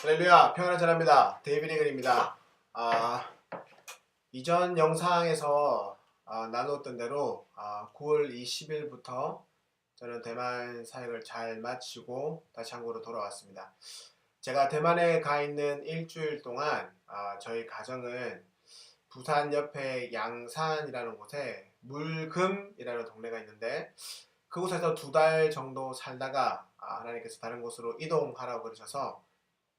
할렐루야, 평안을 전합니다. 데이비드 이글입니다. 이전 영상에서 나누었던 대로 9월 20일부터 저는 대만 사역을 잘 마치고 다시 한국으로 돌아왔습니다. 제가 대만에 가 있는 일주일 동안 저희 가정은 부산 옆에 양산이라는 곳에 물금이라는 동네가 있는데 그곳에서 2달 정도 살다가 하나님께서 다른 곳으로 이동하라고 그러셔서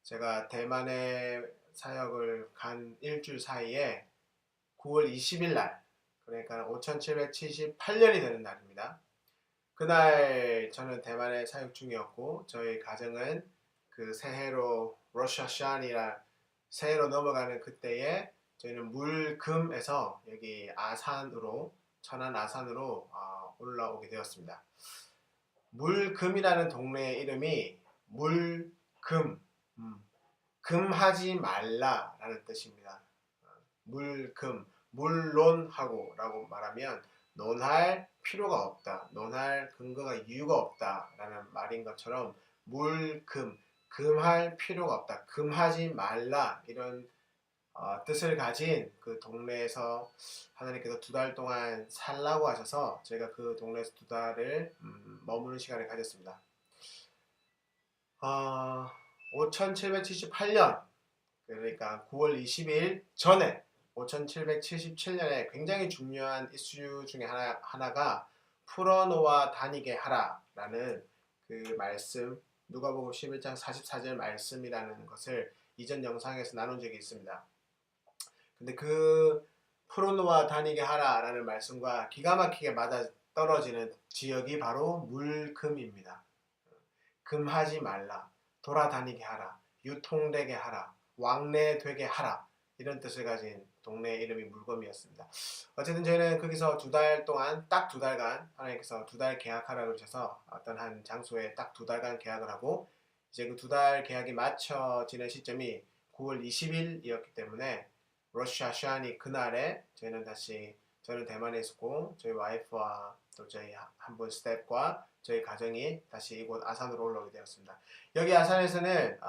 제가 대만에 사역을 간 일주일 사이에 9월 20일 날, 그러니까 5778년이 되는 날입니다. 그날 저는 대만에 사역 중이었고 저희 가정은 그 새해로 로샤샤니라 새해로 넘어가는 그때에 저희는 물금에서 여기 아산으로 천안 아산으로 올라오게 되었습니다. 물금이라는 동네의 이름이 물금, 금하지 말라라는 뜻입니다. 물금, 물론하고 라고 말하면 논할 필요가 없다, 논할 근거가 이유가 없다라는 말인 것처럼 물금, 금할 필요가 없다, 금하지 말라 이런 뜻을 가진 그 동네에서 하나님께서 2달 동안 살라고 하셔서 제가 그 동네에서 2달을 머무는 시간을 가졌습니다. 5778년, 그러니까 9월 20일 전에 5777년에 굉장히 중요한 이슈 중에 하나가 풀어놓아 다니게 하라라는 그 말씀, 누가복음 11장 44절 말씀이라는 것을 이전 영상에서 나눈 적이 있습니다. 근데 그 풀어놓아 다니게 하라라는 말씀과 기가 막히게 맞아 떨어지는 지역이 바로 물금입니다. 금하지 말라, 돌아다니게 하라, 유통되게 하라, 왕래되게 하라, 이런 뜻을 가진 동네 이름이 물금이었습니다. 어쨌든 저희는 거기서 2달 동안, 딱 2달간 하나님께서 2달 계약하라고 그러셔서 어떤 한 장소에 딱 2달간 계약을 하고, 이제 그 2달 계약이 맞춰지는 시점이 9월 20일이었기 때문에 로샤샤니 그날에 저는 대만에 있었고 저희 와이프와 또 저희 한 분 스태프와 저희 가정이 다시 이곳 아산으로 올라오게 되었습니다. 여기 아산에서는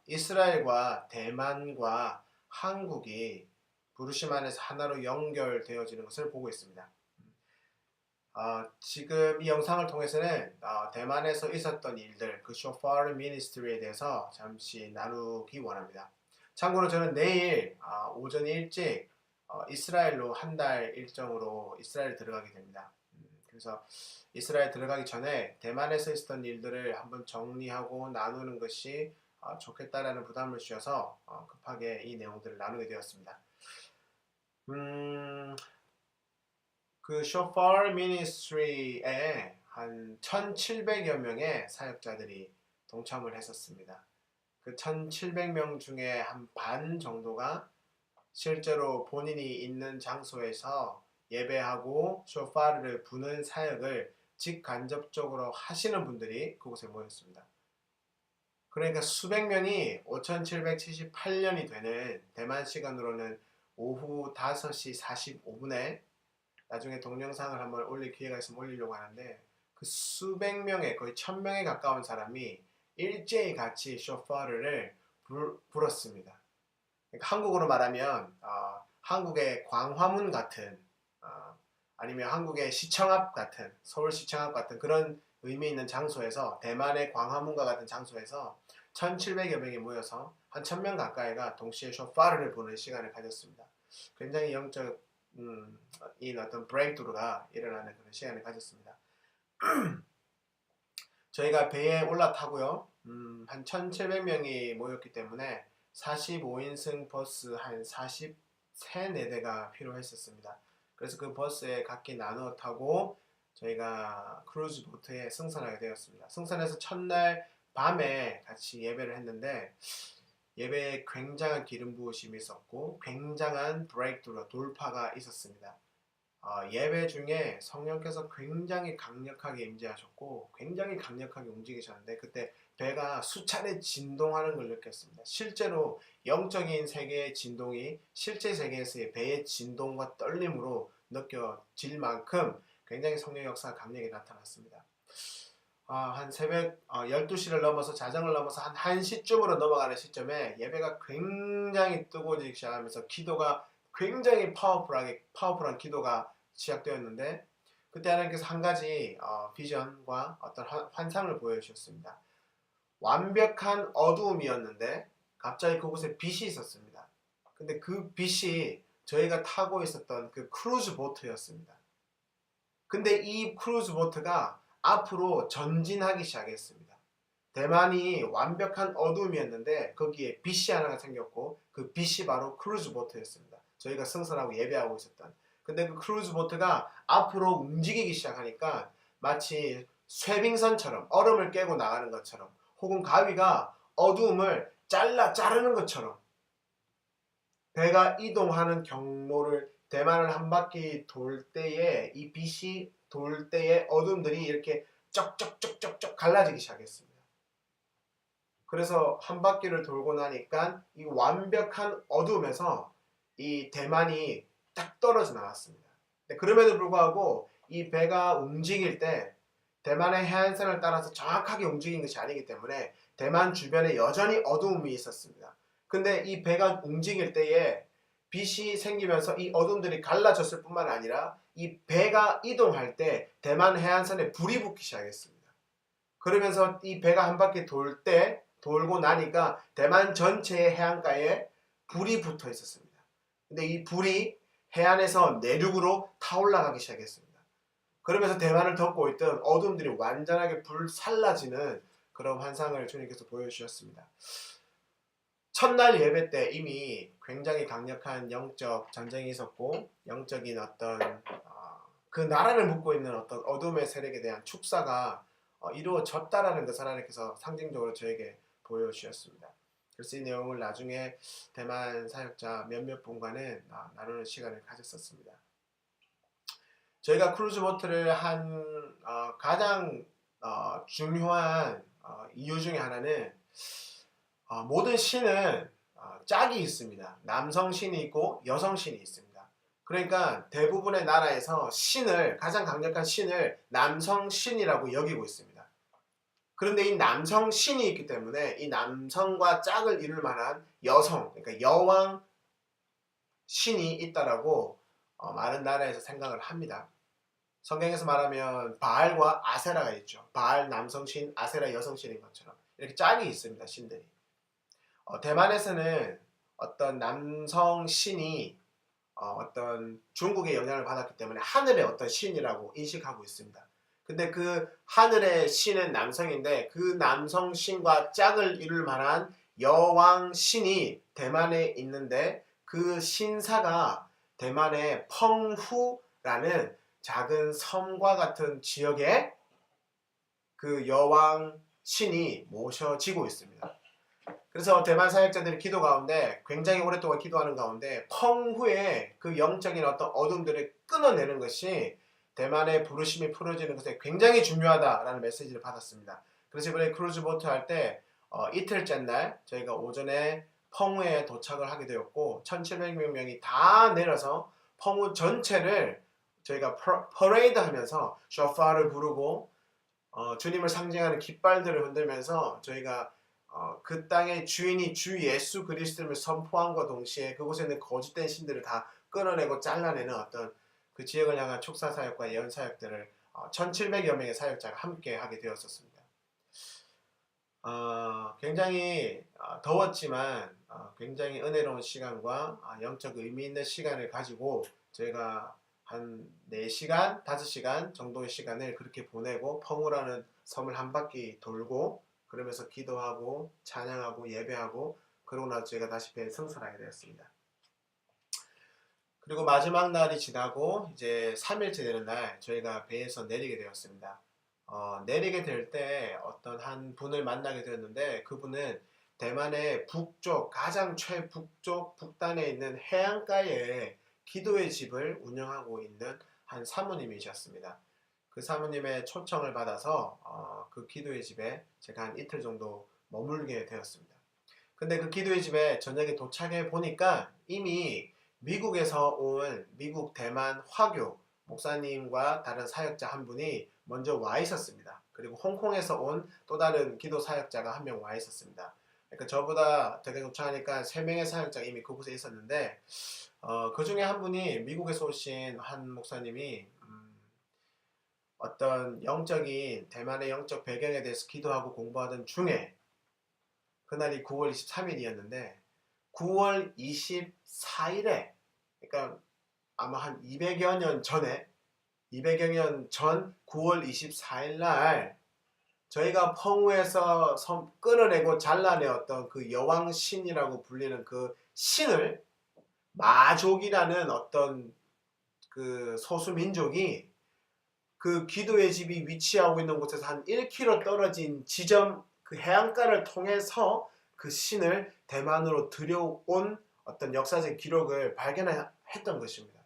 이스라엘과 대만과 한국이 부르심 안에서 하나로 연결되어지는 것을 보고 있습니다. 지금 이 영상을 통해서는 대만에서 있었던 일들, 그 쇼파르 미니스트리에 대해서 잠시 나누기 원합니다. 참고로 저는 내일 오전 일찍 이스라엘로 한 달 일정으로 이스라엘 들어가게 됩니다. 그래서 이스라엘 들어가기 전에 대만에서 있었던 일들을 한번 정리하고 나누는 것이 좋겠다라는 부담을 주셔서 급하게 이 내용들을 나누게 되었습니다. 그 쇼파르 미니스트리에 한 1700여 명의 사역자들이 동참을 했었습니다. 그 1700명 중에 한 반 정도가 실제로 본인이 있는 장소에서 예배하고 쇼파르를 부는 사역을 직간접적으로 하시는 분들이 그곳에 모였습니다. 그러니까 수백 명이 5778년이 되는 대만 시간으로는 오후 5시 45분에 나중에 동영상을 한번 올릴 기회가 있으면 올리려고 하는데 그 수백 명의 거의 1000명에 가까운 사람이 일제히 같이 쇼파르를 불었습니다. 그러니까 한국으로 말하면 한국의 광화문 같은 아니면 한국의 시청 앞 같은, 서울시청 앞 같은 그런 의미 있는 장소에서, 대만의 광화문과 같은 장소에서 1700여 명이 모여서 한 1000명 가까이가 동시에 쇼파르를 보는 시간을 가졌습니다. 굉장히 영적인 어떤 브레이크드루가 일어나는 그런 시간을 가졌습니다. 저희가 배에 올라타고요. 한 1700명이 모였기 때문에 45인승 버스 한 43, 4대가 필요했었습니다. 그래서 그 버스에 각기 나누어 타고 저희가 크루즈 보트에 승선하게 되었습니다. 승선해서 첫날 밤에 같이 예배를 했는데 예배에 굉장한 기름 부으심이 있었고 굉장한 브레이크드루, 돌파가 있었습니다. 예배 중에 성령께서 굉장히 강력하게 임재하셨고 굉장히 강력하게 움직이셨는데 그때 배가 수차례 진동하는 걸 느꼈습니다. 실제로 영적인 세계의 진동이 실제 세계에서의 배의 진동과 떨림으로 느껴질 만큼 굉장히 성령 역사가 강력히 나타났습니다. 한 새벽 12시를 넘어서 자정을 넘어서 한 1시쯤으로 넘어가는 시점에 예배가 굉장히 뜨거워지기 시작하면서 기도가 굉장히 파워풀한 기도가 시작되었는데, 그때 하나님께서 한 가지 비전과 어떤 환상을 보여주셨습니다. 완벽한 어두움이었는데 갑자기 그곳에 빛이 있었습니다. 근데 그 빛이 저희가 타고 있었던 그 크루즈 보트였습니다. 근데 이 크루즈 보트가 앞으로 전진하기 시작했습니다. 대만이 완벽한 어둠이었는데 거기에 빛이 하나가 생겼고, 그 빛이 바로 크루즈 보트였습니다. 저희가 승선하고 예배하고 있었던. 근데 그 크루즈 보트가 앞으로 움직이기 시작하니까 마치 쇠빙선처럼, 얼음을 깨고 나가는 것처럼, 혹은 가위가 어두움을 자르는 것처럼 배가 이동하는 경로를, 대만을 한 바퀴 돌 때에 이 빛이 돌 때에 어둠들이 이렇게 쩍쩍쩍쩍쩍 갈라지기 시작했습니다. 그래서 한 바퀴를 돌고 나니까 이 완벽한 어둠에서 이 대만이 딱 떨어져 나왔습니다. 그럼에도 불구하고 이 배가 움직일 때 대만의 해안선을 따라서 정확하게 움직인 것이 아니기 때문에 대만 주변에 여전히 어두움이 있었습니다. 근데 이 배가 움직일 때에 빛이 생기면서 이 어둠들이 갈라졌을 뿐만 아니라 이 배가 이동할 때 대만 해안선에 불이 붙기 시작했습니다. 그러면서 이 배가 한 바퀴 돌고 나니까 대만 전체의 해안가에 불이 붙어 있었습니다. 근데 이 불이 해안에서 내륙으로 타올라가기 시작했습니다. 그러면서 대만을 덮고 있던 어둠들이 완전하게 불살라지는 그런 환상을 주님께서 보여주셨습니다. 첫날 예배 때 이미 굉장히 강력한 영적 전쟁이 있었고, 영적인 어떤 그 나라를 묶고 있는 어떤 어둠의 세력에 대한 축사가 이루어졌다라는 것을 하나님께서 상징적으로 저에게 보여주셨습니다. 그래서 이 내용을 나중에 대만 사역자 몇몇 분과는 나누는 시간을 가졌었습니다. 저희가 크루즈보트를 한 가장 중요한 이유 중에 하나는, 모든 신은 짝이 있습니다. 남성 신이 있고 여성 신이 있습니다. 그러니까 대부분의 나라에서 가장 강력한 신을 남성 신이라고 여기고 있습니다. 그런데 이 남성 신이 있기 때문에 이 남성과 짝을 이룰 만한 여성, 그러니까 여왕 신이 있다라고 많은 나라에서 생각을 합니다. 성경에서 말하면 바알과 아세라가 있죠. 바알 남성신, 아세라 여성신인 것처럼 이렇게 짝이 있습니다. 신들이. 대만에서는 어떤 남성 신이 어떤 중국의 영향을 받았기 때문에 하늘의 어떤 신이라고 인식하고 있습니다. 근데 그 하늘의 신은 남성인데 그 남성 신과 짝을 이룰 만한 여왕 신이 대만에 있는데, 그 신사가 대만의 펑후라는 작은 섬과 같은 지역에 그 여왕 신이 모셔지고 있습니다. 그래서 대만 사역자들이 기도 가운데, 굉장히 오랫동안 기도하는 가운데 펑후의 그 영적인 어떤 어둠들을 끊어내는 것이 대만의 부르심이 풀어지는 것에 굉장히 중요하다라는 메시지를 받았습니다. 그래서 이번에 크루즈보트 할 때 이틀째 날 저희가 오전에 펑후에 도착을 하게 되었고, 1700명이 다 내려서 펑후 전체를 저희가 퍼레이드 하면서 쇼파를 부르고 주님을 상징하는 깃발들을 흔들면서 저희가 그 땅의 주인이 주 예수 그리스도를 선포함과 동시에 그곳에 있는 거짓된 신들을 다 끊어내고 잘라내는 어떤 그 지역을 향한 축사 사역과 예언 사역들을 1700여 명의 사역자가 함께 하게 되었었습니다. 굉장히 더웠지만 굉장히 은혜로운 시간과 영적 의미 있는 시간을 가지고 저희가 한 4시간, 5시간 정도의 시간을 그렇게 보내고 펑후라는 섬을 한 바퀴 돌고, 그러면서 기도하고 찬양하고 예배하고, 그러고 나서 저희가 다시 배에 승선하게 되었습니다. 그리고 마지막 날이 지나고 이제 3일째 되는 날 저희가 배에서 내리게 되었습니다. 내리게 될 때 어떤 한 분을 만나게 되었는데, 그분은 대만의 북쪽, 가장 최북쪽 북단에 있는 해안가에 기도의 집을 운영하고 있는 한 사모님이셨습니다. 그 사모님의 초청을 받아서 그 기도의 집에 제가 한 이틀 정도 머물게 되었습니다. 근데 그 기도의 집에 저녁에 도착해 보니까 이미 미국에서 온 미국 대만 화교 목사님과 다른 사역자 한 분이 먼저 와 있었습니다. 그리고 홍콩에서 온 또 다른 기도 사역자가 한 명 와 있었습니다. 그러니까 저보다 되게 도착하니까 3명의 사역자가 이미 그곳에 있었는데 그 중에 한 분이 미국에서 오신 한 목사님이 어떤 영적인 대만의 영적 배경에 대해서 기도하고 공부하던 중에 그날이 9월 23일이었는데 9월 24일에 그러니까 아마 한 200여 년 전에 200여 년 전 9월 24일 날 저희가 펑우에서 끊어내고 잘라내었던 그 여왕 신이라고 불리는 그 신을 마족이라는 어떤 그 소수 민족이 그 기도의 집이 위치하고 있는 곳에서 한 1km 떨어진 지점 그 해안가를 통해서 그 신을 대만으로 들여온 어떤 역사적 기록을 발견했던 것입니다.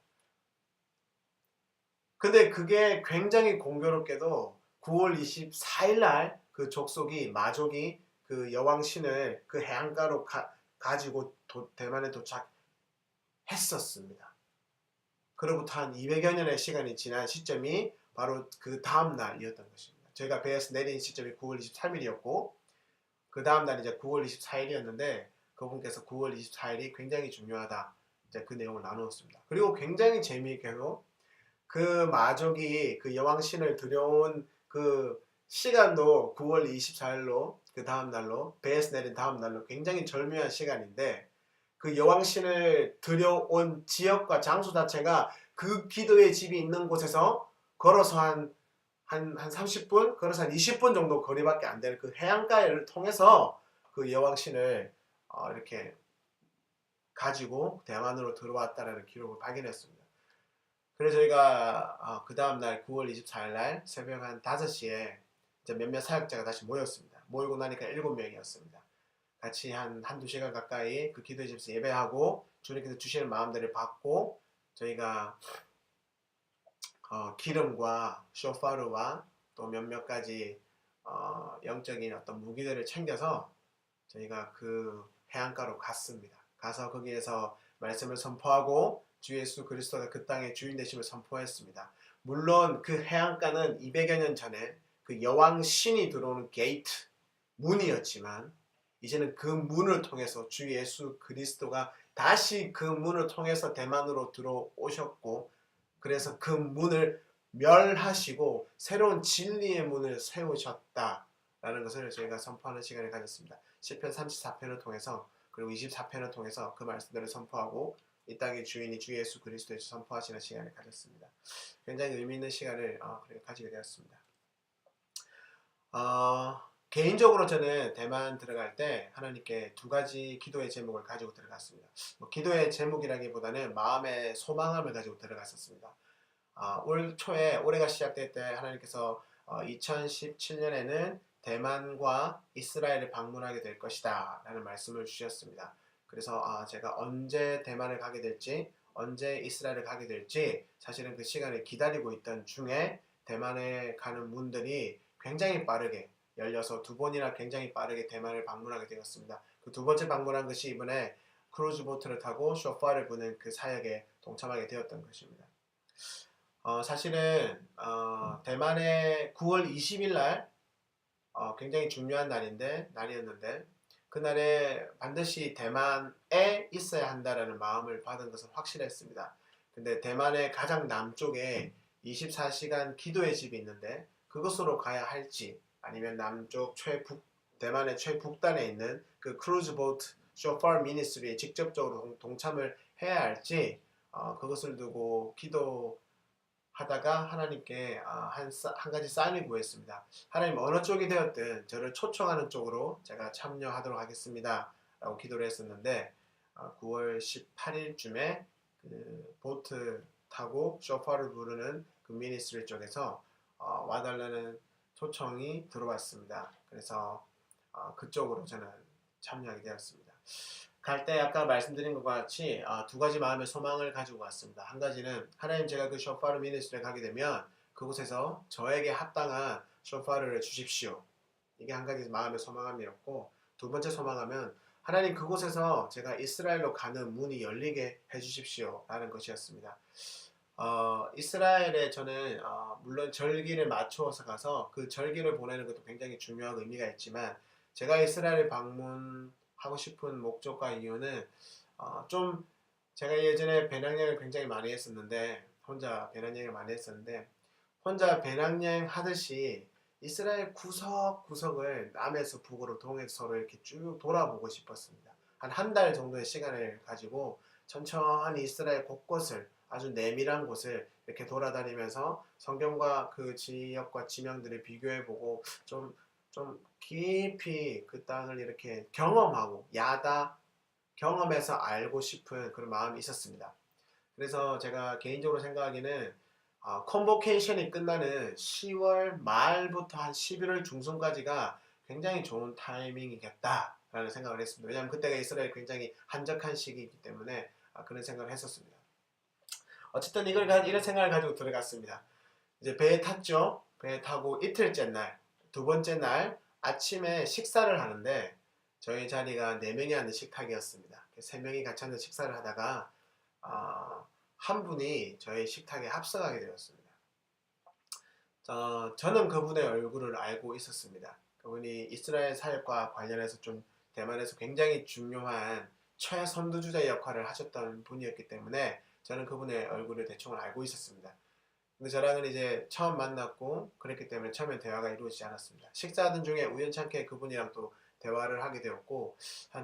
근데 그게 굉장히 공교롭게도 9월 24일 날 그 족속이 마족이 그 여왕신을 그 해안가로 가지고 대만에 도착했었습니다. 그로부터 한 200여 년의 시간이 지난 시점이 바로 그 다음 날이었던 것입니다. 저희가 배에서 내린 시점이 9월 23일이었고 그 다음 날 이제 9월 24일이었는데 그분께서 9월 24일이 굉장히 중요하다. 이제 그 내용을 나누었습니다. 그리고 굉장히 재미있게도 그 마족이 그 여왕신을 들여온 그 시간도 9월 24일로 그 다음 날로 배에서 내린 다음 날로 굉장히 절묘한 시간인데 그 여왕신을 들여온 지역과 장소 자체가 그 기도의 집이 있는 곳에서 걸어서 한 30분, 걸어서 한 20분 정도 거리밖에 안 되는 그 해안가를 통해서 그 여왕신을 이렇게 가지고 대만으로 들어왔다라는 기록을 발견했습니다. 그래서 저희가 그 다음날 9월 24일 날 새벽 한 5시에 이제 몇몇 사역자가 다시 모였습니다. 모이고 나니까 7명이었습니다. 같이 한두 시간 가까이 그 기도의 집에서 예배하고 주님께서 주시는 마음들을 받고 저희가 기름과 쇼파르와 또 몇몇 가지 영적인 어떤 무기들을 챙겨서 저희가 그 해안가로 갔습니다. 가서 거기에서 말씀을 선포하고 주 예수 그리스도가 그 땅의 주인 되심을 선포했습니다. 물론 그 해안가는 200여 년 전에 그 여왕 신이 들어오는 게이트 문이었지만 이제는 그 문을 통해서 주 예수 그리스도가 다시 그 문을 통해서 대만으로 들어오셨고 그래서 그 문을 멸하시고 새로운 진리의 문을 세우셨다라는 것을 저희가 선포하는 시간을 가졌습니다. 시편 34편을 통해서 그리고 24편을 통해서 그 말씀들을 선포하고 이 땅의 주인이 주 예수 그리스도에서 선포하시는 시간을 가졌습니다. 굉장히 의미 있는 시간을 가지게 되었습니다. 개인적으로 저는 대만 들어갈 때 하나님께 2가지 기도의 제목을 가지고 들어갔습니다. 기도의 제목이라기보다는 마음의 소망함을 가지고 들어갔었습니다. 올 초에 올해가 시작될 때 하나님께서 2017년에는 대만과 이스라엘을 방문하게 될 것이다 라는 말씀을 주셨습니다. 그래서 제가 언제 대만을 가게 될지 언제 이스라엘을 가게 될지 사실은 그 시간을 기다리고 있던 중에 대만에 가는 문들이 굉장히 빠르게 열려서 2번이나 굉장히 빠르게 대만을 방문하게 되었습니다. 그 2번째 방문한 것이 이번에 크루즈 보트를 타고 쇼파를 부는 그 사역에 동참하게 되었던 것입니다. 사실은 대만의 9월 20일 날 굉장히 중요한 날이었는데 그날에 반드시 대만에 있어야 한다라는 마음을 받은 것은 확실했습니다. 근데 대만의 가장 남쪽에 24시간 기도의 집이 있는데 그곳으로 가야 할지 아니면 남쪽 대만의 최북단에 있는 그 크루즈 보트 쇼파 미니스트리에 직접적으로 동참을 해야 할지 그것을 두고 기도하다가 하나님께 한 가지 사인을 구했습니다. 하나님 어느 쪽이 되었든 저를 초청하는 쪽으로 제가 참여하도록 하겠습니다 라고 기도를 했었는데 9월 18일쯤에 그 보트 타고 쇼파를 부르는 그 미니스트리 쪽에서 와달라는 초청이 들어왔습니다. 그래서 그쪽으로 저는 참여하게 되었습니다. 갈 때 아까 말씀드린 것과 같이 2가지 마음의 소망을 가지고 왔습니다. 한 가지는 하나님 제가 그 쇼파르 미니스트리에 가게 되면 그곳에서 저에게 합당한 쇼파르를 주십시오. 이게 한 가지 마음의 소망함이었고 2번째 소망함은 하나님 그곳에서 제가 이스라엘로 가는 문이 열리게 해주십시오 라는 것이었습니다. 이스라엘에 저는 물론 절기를 맞추어서 가서 그 절기를 보내는 것도 굉장히 중요한 의미가 있지만 제가 이스라엘 방문하고 싶은 목적과 이유는 좀 제가 예전에 배낭여행을 굉장히 많이 했었는데 혼자 배낭여행을 많이 했었는데 혼자 배낭여행 하듯이 이스라엘 구석구석을 남에서 북으로 동에서 서로 이렇게 쭉 돌아보고 싶었습니다. 한 달 정도의 시간을 가지고 천천히 이스라엘 곳곳을 아주 내밀한 곳을 이렇게 돌아다니면서 성경과 그 지역과 지명들을 비교해보고 좀 깊이 그 땅을 이렇게 경험하고 경험해서 알고 싶은 그런 마음이 있었습니다. 그래서 제가 개인적으로 생각하기는 컨보케이션이 끝나는 10월 말부터 한 11월 중순까지가 굉장히 좋은 타이밍이겠다라는 생각을 했습니다. 왜냐하면 그때가 이스라엘이 굉장히 한적한 시기이기 때문에 그런 생각을 했었습니다. 어쨌든 이런 생각을 가지고 들어갔습니다. 이제 배에 탔죠. 배에 타고 이틀째 날, 두 번째 날 아침에 식사를 하는데 저희 자리가 4명이 앉는 식탁이었습니다. 3명이 같이 앉아 식사를 하다가 한 분이 저희 식탁에 합석하게 되었습니다. 저는 그분의 얼굴을 알고 있었습니다. 그분이 이스라엘 사역과 관련해서 좀 대만에서 굉장히 중요한 최선두주자 역할을 하셨던 분이었기 때문에 저는 그분의 얼굴을 대충 알고 있었습니다. 근데 저랑은 이제 처음 만났고 그랬기 때문에 처음엔 대화가 이루어지지 않았습니다. 식사하던 중에 우연찮게 그분이랑 또 대화를 하게 되었고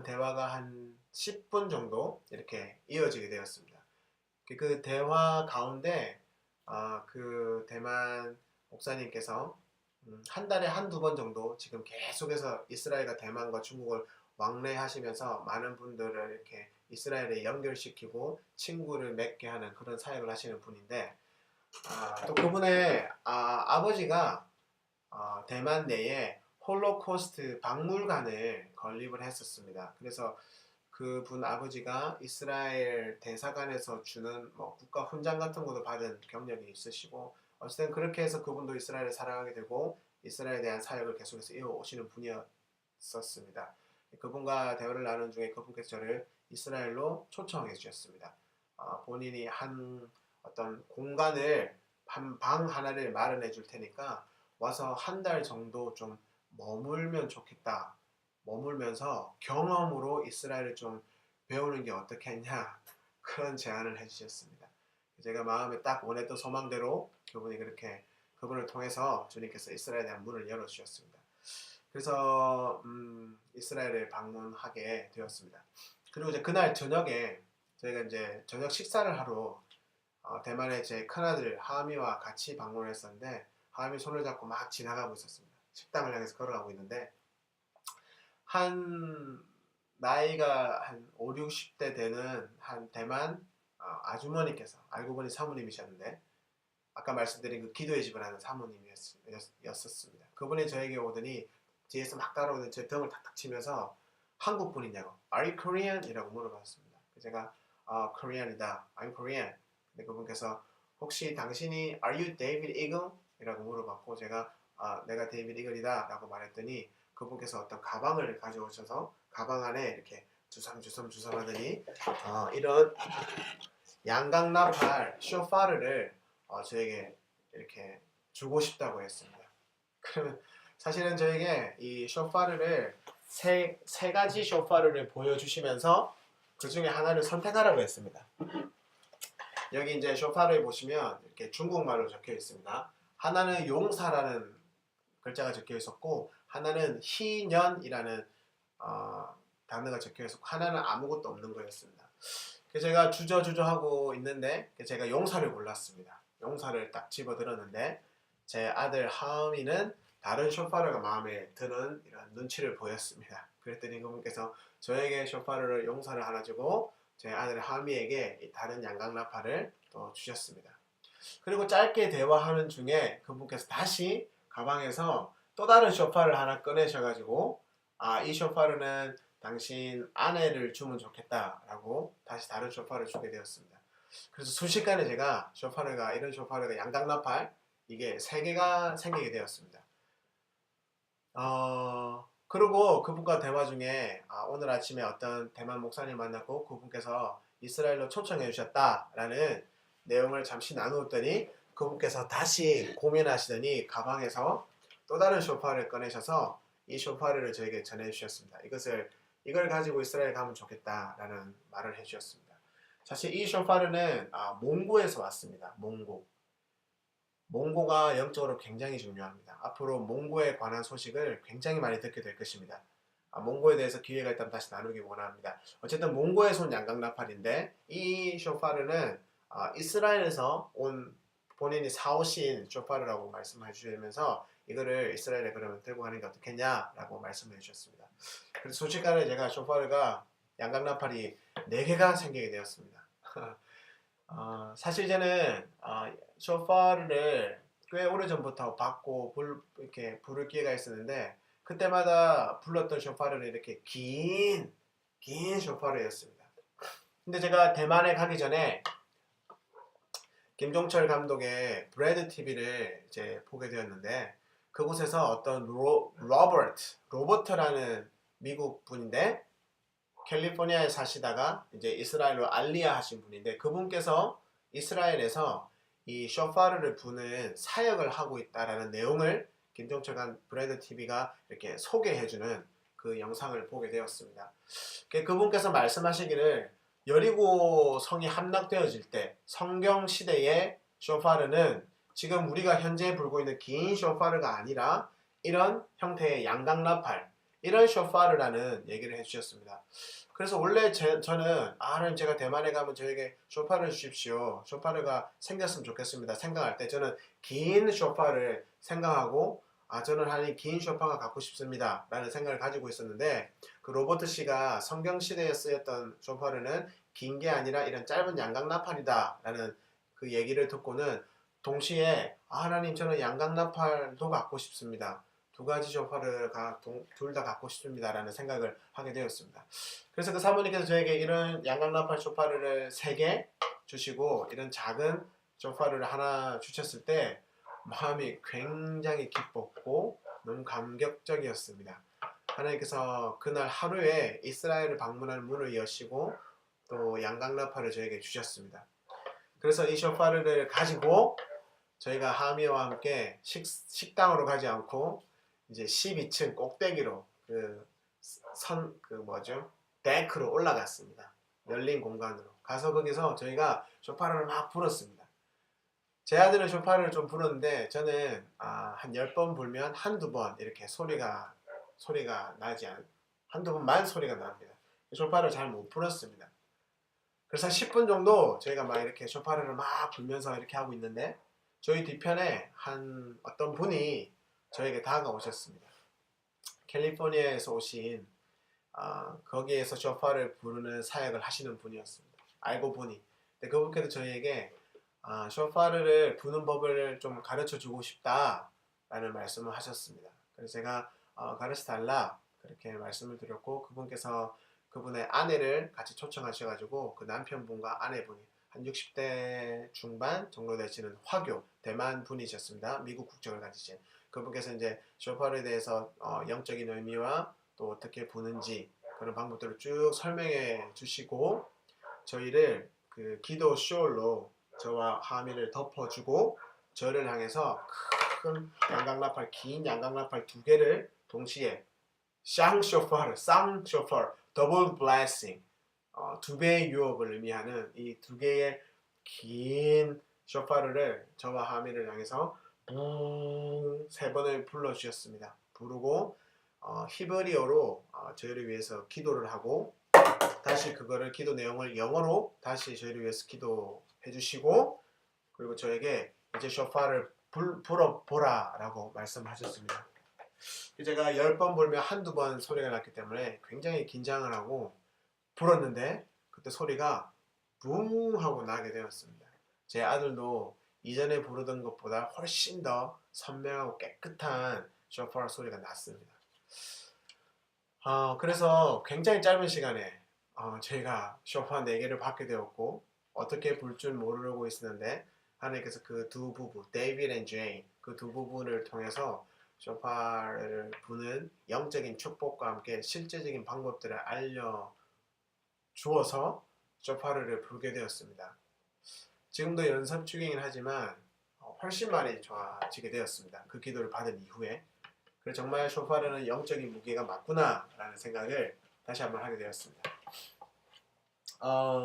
대화가 한 10분 정도 이렇게 이어지게 되었습니다. 그 대화 가운데 그 대만 목사님께서 한 달에 한두 번 정도 지금 계속해서 이스라엘과 대만과 중국을 왕래하시면서 많은 분들을 이렇게 이스라엘에 연결시키고 친구를 맺게 하는 그런 사역을 하시는 분인데 또 그분의 아버지가 대만 내에 홀로코스트 박물관을 건립을 했었습니다. 그래서 그분 아버지가 이스라엘 대사관에서 주는 뭐 국가 훈장 같은 것도 받은 경력이 있으시고 어쨌든 그렇게 해서 그분도 이스라엘을 사랑하게 되고 이스라엘에 대한 사역을 계속해서 이어오시는 분이었습니다. 그분과 대화를 나눈 중에 그분께서 저를 이스라엘로 초청해 주셨습니다. 본인이 한 어떤 공간을 한 방 하나를 마련해 줄 테니까 와서 한 달 정도 좀 머물면 좋겠다. 머물면서 경험으로 이스라엘을 좀 배우는 게 어떻겠냐 그런 제안을 해주셨습니다. 제가 마음에 딱 원했던 소망대로 그분을 통해서 주님께서 이스라엘에 대한 문을 열어주셨습니다. 그래서 이스라엘을 방문하게 되었습니다. 그리고 이제 그날 저녁에 저희가 이제 저녁 식사를 하러 대만의 제 큰아들 하미와 같이 방문을 했었는데 하미 손을 잡고 막 지나가고 있었습니다. 식당을 향해서 걸어가고 있는데 한 나이가 한 5, 60대 되는 한 대만 아주머니께서 알고 보니 사모님이셨는데 아까 말씀드린 그 기도의 집을 하는 사모님이었습니다. 그분이 저에게 오더니 뒤에서 막 따라오는 제 등을 탁탁 치면서 한국 분이냐고 Are you Korean? 이라고 물어봤습니다. 제가 Korean이다. I'm Korean. 근데 그분께서 혹시 당신이 Are you David Eagle? 이라고 물어봤고 제가 내가 데이비드 이글이다 라고 말했더니 그분께서 어떤 가방을 가져오셔서 가방 안에 이렇게 주섬주섬 하더니 이런 양강나팔 쇼파르를 저에게 이렇게 주고 싶다고 했습니다. 그러면 사실은 저에게 이 쇼파르를 세 가지 쇼파르를 보여주시면서 그 중에 하나를 선택하라고 했습니다. 여기 이제 쇼파르에 보시면 이렇게 중국말로 적혀 있습니다. 하나는 용사라는 글자가 적혀 있었고 하나는 희년이라는 단어가 적혀 있었고 하나는 아무것도 없는 거였습니다. 그래서 제가 주저하고 있는데 제가 용사를 골랐습니다. 용사를 딱 집어들었는데 제 아들 하음이는 다른 쇼파르가 마음에 드는 이런 눈치를 보였습니다. 그랬더니 그분께서 저에게 쇼파르를 용사를 하나 주고 제 아들 하음이에게 다른 양강나팔을 또 주셨습니다. 그리고 짧게 대화하는 중에 그분께서 다시 가방에서 또 다른 쇼파를 하나 꺼내셔가지고 이 쇼파르는 당신 아내를 주면 좋겠다라고 다시 다른 쇼파를 주게 되었습니다. 그래서 순식간에 제가 이런 쇼파르가 양강나팔 이게 3개가 생기게 되었습니다. 그리고 그분과 대화 중에 오늘 아침에 어떤 대만 목사님 만났고 그분께서 이스라엘로 초청해 주셨다라는 내용을 잠시 나누었더니 그분께서 다시 고민하시더니 가방에서 또 다른 쇼파를 꺼내셔서 이 쇼파를 저에게 전해주셨습니다. 이걸 가지고 이스라엘 가면 좋겠다라는 말을 해주셨습니다. 사실 이 쇼파르는 몽고에서 왔습니다. 몽고가 영적으로 굉장히 중요합니다. 앞으로 몽고에 관한 소식을 굉장히 많이 듣게 될 것입니다. 몽고에 대해서 기회가 있다면 다시 나누기 원합니다. 어쨌든 몽고에서 온 양강나팔인데 이 쇼파르는 이스라엘에서 온 본인이 사오신 쇼파르라고 말씀해 주시면서 이거를 이스라엘에 그러면 들고 가는 게 어떻겠냐라고 말씀해 주셨습니다. 그래서 순식간에 제가 쇼파르가 양강나팔이 4개가 생기게 되었습니다. 사실 저는 쇼파르를 꽤 오래전부터 받고 이렇게 부를 기회가 있었는데 그때마다 불렀던 쇼파르는 이렇게 긴 쇼파르였습니다. 근데 제가 대만에 가기 전에 김종철 감독의 브래드 TV를 이제 보게 되었는데 그곳에서 어떤 로버트라는 미국 분인데 캘리포니아에 사시다가 이제 이스라엘로 알리아 하신 분인데 그분께서 이스라엘에서 이 쇼파르를 부는 사역을 하고 있다라는 내용을 김종철 브래드 TV가 이렇게 소개해주는 그 영상을 보게 되었습니다. 그분께서 말씀하시기를 여리고 성이 함락되어질 때 성경 시대의 쇼파르는 지금 우리가 현재 불고 있는 긴 쇼파르가 아니라 이런 형태의 양강나팔 이런 쇼파르라는 얘기를 해주셨습니다. 그래서 원래 저는 하나님 제가 대만에 가면 저에게 쇼파를 주십시오. 쇼파르가 생겼으면 좋겠습니다. 생각할 때 저는 긴 쇼파를 생각하고 저는 하나님 긴 쇼파가 갖고 싶습니다. 라는 생각을 가지고 있었는데 그 로버트 씨가 성경 시대에 쓰였던 쇼파르는 긴 게 아니라 이런 짧은 양강나팔이다 라는 그 얘기를 듣고는 동시에 하나님 저는 양강나팔도 갖고 싶습니다. 2가지 쇼파를 둘 다 갖고 싶습니다 라는 생각을 하게 되었습니다. 그래서 그 사모님께서 저에게 이런 양강나팔 쇼파를 3개 주시고 이런 작은 쇼파를 하나 주셨을 때 마음이 굉장히 기뻤고 너무 감격적이었습니다. 하나님께서 그날 하루에 이스라엘을 방문할 문을 여시고 또 양강나팔을 저에게 주셨습니다. 그래서 이 쇼파를 가지고 저희가 하미와 함께 식당으로 가지 않고 이제 12층 꼭대기로 데크로 올라갔습니다. 열린 공간으로 가서 거기서 저희가 쇼파를 막 불었습니다. 제 아들은 쇼파를 좀 불었는데 저는 한 10번 불면 한두 번 이렇게 소리가 나지 한두 번만 소리가 납니다. 쇼파를 잘 못 불었습니다. 그래서 한 10분 정도 저희가 막 이렇게 쇼파를 막 불면서 이렇게 하고 있는데 저희 뒤편에 어떤 분이 저에게 다가오셨습니다. 캘리포니아에서 오신 거기에서 쇼파를 부르는 사역을 하시는 분이었습니다. 알고 보니. 근데 그분께서 저희에게 쇼파를 부는 법을 좀 가르쳐 주고 싶다라는 말씀을 하셨습니다. 그래서 제가 가르쳐 달라 그렇게 말씀을 드렸고 그분께서 그분의 아내를 같이 초청하셔가지고 그 남편분과 아내분이 한 60대 중반 정도 되시는 화교 대만 분이셨습니다. 미국 국적을 가지신 그분께서 이제 쇼파에 대해서 영적인 의미와 또 어떻게 부는지 그런 방법들을 쭉 설명해 주시고 저희를 그 기도 숄로 저와 하미를 덮어주고 저를 향해서 큰 양강나팔 긴 양강나팔 2개를 동시에 쌍쇼파르 더블 블레싱 2배의 유업을 의미하는 이 2개의 긴 쇼파르를 저와 하미를 향해서 3번을 불러주셨습니다. 부르고 히브리어로 저희를 위해서 기도를 하고 다시 그거를 기도 내용을 영어로 다시 저희를 위해서 기도해 주시고 그리고 저에게 이제 쇼파를 불어보라 라고 말씀하셨습니다. 제가 10번 불면 한두 번 소리가 났기 때문에 굉장히 긴장을 하고 불었는데 그때 소리가 붕 하고 나게 되었습니다. 제 아들도 이전에 부르던 것보다 훨씬 더 선명하고 깨끗한 쇼파 소리가 났습니다. 그래서 굉장히 짧은 시간에 저희가 쇼파 4개를 받게 되었고 어떻게 불 줄 모르고 있었는데 하나님께서 그 두 부부 데이빗 앤 제인 그 두 부분을 통해서 쇼파를 부는 영적인 축복과 함께 실제적인 방법들을 알려주어서 쇼파를 불게 되었습니다. 지금도 연습 중이긴 하지만 훨씬 많이 좋아지게 되었습니다. 그 기도를 받은 이후에. 그래서 정말 쇼파르는 영적인 무게가 맞구나라는 생각을 다시 한번 하게 되었습니다.